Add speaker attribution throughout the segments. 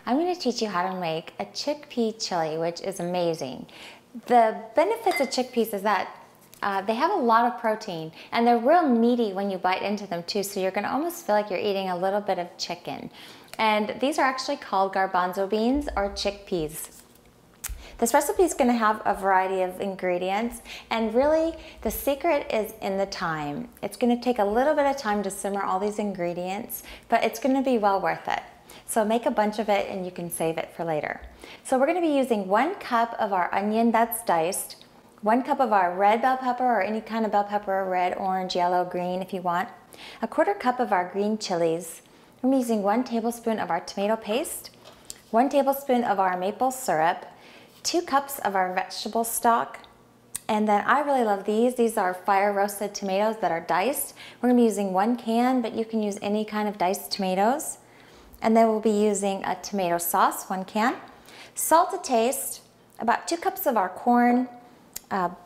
Speaker 1: I'm going to teach you how to make a chickpea chili, which is amazing. The benefits of chickpeas is that they have a lot of protein and they're real meaty when you bite into them too, so you're going to almost feel like you're eating a little bit of chicken. And these are actually called garbanzo beans or chickpeas. This recipe is going to have a variety of ingredients, and really the secret is in the time. It's going to take a little bit of time to simmer all these ingredients, but it's going to be well worth it. So make a bunch of it and you can save it for later. So we're going to be using 1 cup of our onion that's diced, 1 cup of our red bell pepper or any kind of bell pepper, red, orange, yellow, green if you want, 1/4 cup of our green chilies. I'm using 1 tablespoon of our tomato paste, 1 tablespoon of our maple syrup, 2 cups of our vegetable stock, and then I really love these. These are fire roasted tomatoes that are diced. We're going to be using 1 can, but you can use any kind of diced tomatoes. And then we'll be using a tomato sauce, 1 can. Salt to taste, about 2 cups of our corn.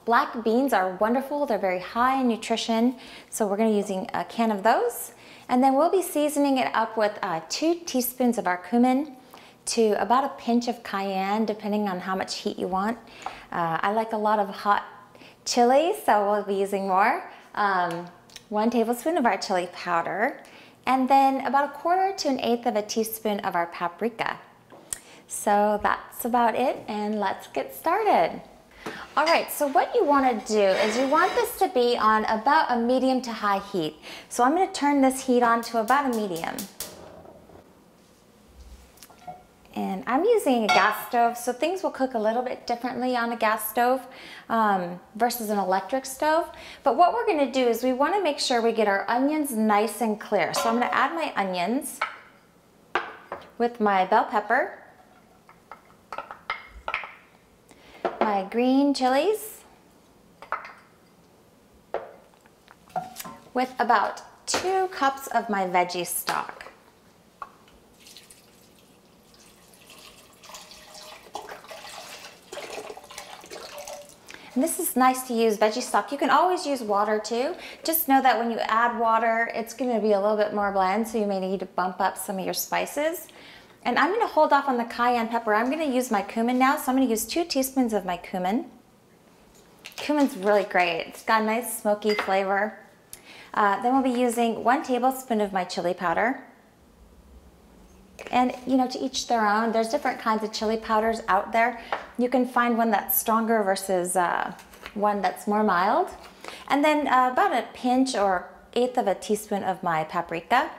Speaker 1: Black beans are wonderful. They're very high in nutrition. So we're going to be using a can of those. And then we'll be seasoning it up with 2 teaspoons of our cumin to about a pinch of cayenne, depending on how much heat you want. I like a lot of hot chili, so we'll be using more. 1 tablespoon of our chili powder. And then about 1/4 to 1/8 of a teaspoon of our paprika. So that's about it, and let's get started. All right, so what you want to do is you want this to be on about a medium to high heat. So I'm going to turn this heat on to about a medium. And I'm using a gas stove, so things will cook a little bit differently on a gas stove versus an electric stove. But what we're going to do is we want to make sure we get our onions nice and clear. So I'm going to add my onions with my bell pepper, my green chilies, with about 2 cups of my veggie stock. And this is nice to use veggie stock. You can always use water too. Just know that when you add water, it's going to be a little bit more bland, so you may need to bump up some of your spices. And I'm going to hold off on the cayenne pepper. I'm going to use my cumin now, so I'm going to use 2 teaspoons of my cumin. Cumin's really great. It's got a nice smoky flavor. Then we'll be using 1 tablespoon of my chili powder. And you know, to each their own. There's different kinds of chili powders out there. You can find one that's stronger versus one that's more mild. And then about a pinch or 1/8 of a teaspoon of my paprika.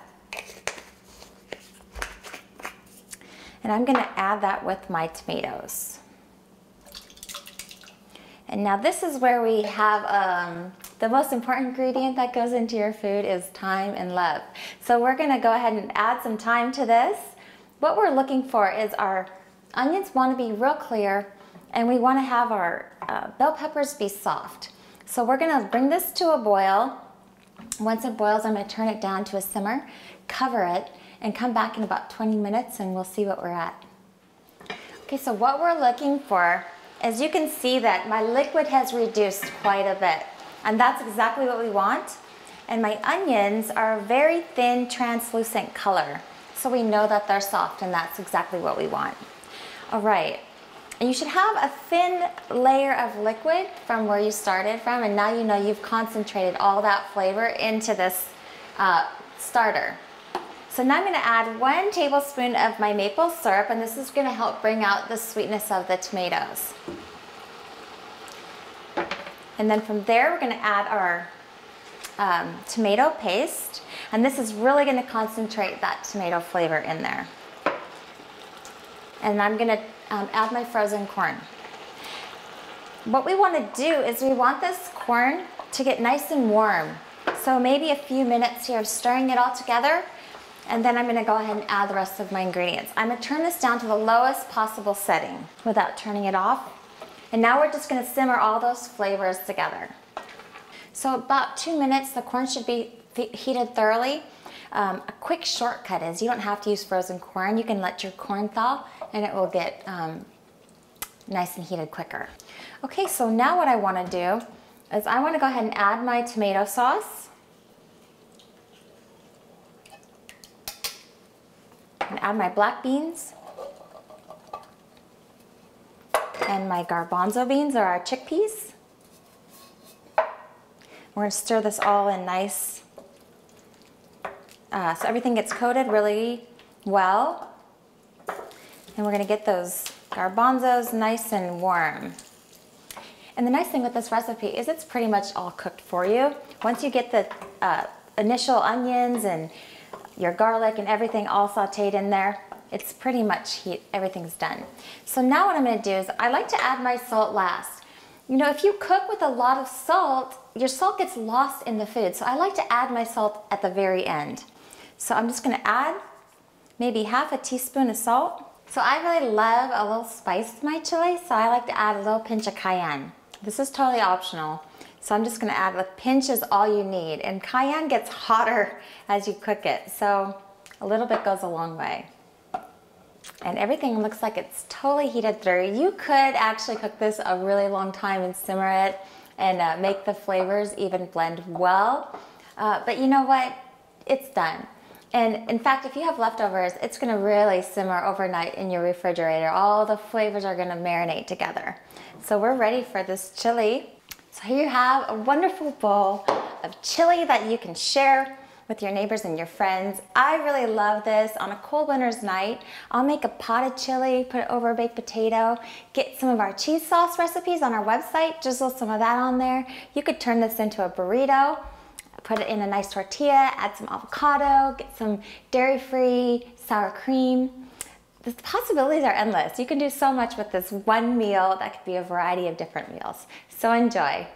Speaker 1: And I'm going to add that with my tomatoes. And now this is where we have the most important ingredient that goes into your food is thyme and love. So we're going to go ahead and add some thyme to this. What we're looking for is our onions want to be real clear, and we want to have our bell peppers be soft. So we're going to bring this to a boil. Once it boils, I'm going to turn it down to a simmer, cover it, and come back in about 20 minutes and we'll see what we're at. Okay, so what we're looking for is, you can see that my liquid has reduced quite a bit, and that's exactly what we want. And my onions are a very thin, translucent color, so we know that they're soft, and that's exactly what we want. All right, and you should have a thin layer of liquid from where you started from, and now you know you've concentrated all that flavor into this starter. So now I'm going to add 1 tablespoon of my maple syrup, and this is going to help bring out the sweetness of the tomatoes. And then from there, we're going to add our tomato paste, and this is really going to concentrate that tomato flavor in there. And I'm going to add my frozen corn. What we want to do is we want this corn to get nice and warm. So maybe a few minutes here of stirring it all together. And then I'm going to go ahead and add the rest of my ingredients. I'm going to turn this down to the lowest possible setting without turning it off. And now we're just going to simmer all those flavors together. So about 2 minutes, the corn should be heated thoroughly. A quick shortcut is you don't have to use frozen corn. You can let your corn thaw and it will get nice and heated quicker. Okay, so now what I want to do is I want to go ahead and add my tomato sauce. gonna add my black beans and my garbanzo beans, or our chickpeas. We're gonna stir this all in nice, so everything gets coated really well. And we're gonna get those garbanzos nice and warm. And the nice thing with this recipe is it's pretty much all cooked for you. Once you get the initial onions and your garlic and everything all sauteed in there, it's pretty much everything's done. So now what I'm gonna do is I like to add my salt last. You know, if you cook with a lot of salt, your salt gets lost in the food. So I like to add my salt at the very end. So I'm just gonna add maybe half a teaspoon of salt. So I really love a little spice to my chili, so I like to add a little pinch of cayenne. This is totally optional. So I'm just gonna add a pinch is all you need. And cayenne gets hotter as you cook it, so a little bit goes a long way. And everything looks like it's totally heated through. You could actually cook this a really long time and simmer it and make the flavors even blend well. But you know what? It's done. And in fact, if you have leftovers, it's gonna really simmer overnight in your refrigerator. All the flavors are gonna marinate together. So we're ready for this chili. So here you have a wonderful bowl of chili that you can share with your neighbors and your friends. I really love this. On a cold winter's night, I'll make a potted chili, put it over a baked potato, get some of our cheese sauce recipes on our website, drizzle some of that on there. You could turn this into a burrito, put it in a nice tortilla, add some avocado, get some dairy-free sour cream. The possibilities are endless. You can do so much with this one meal that could be a variety of different meals. So enjoy.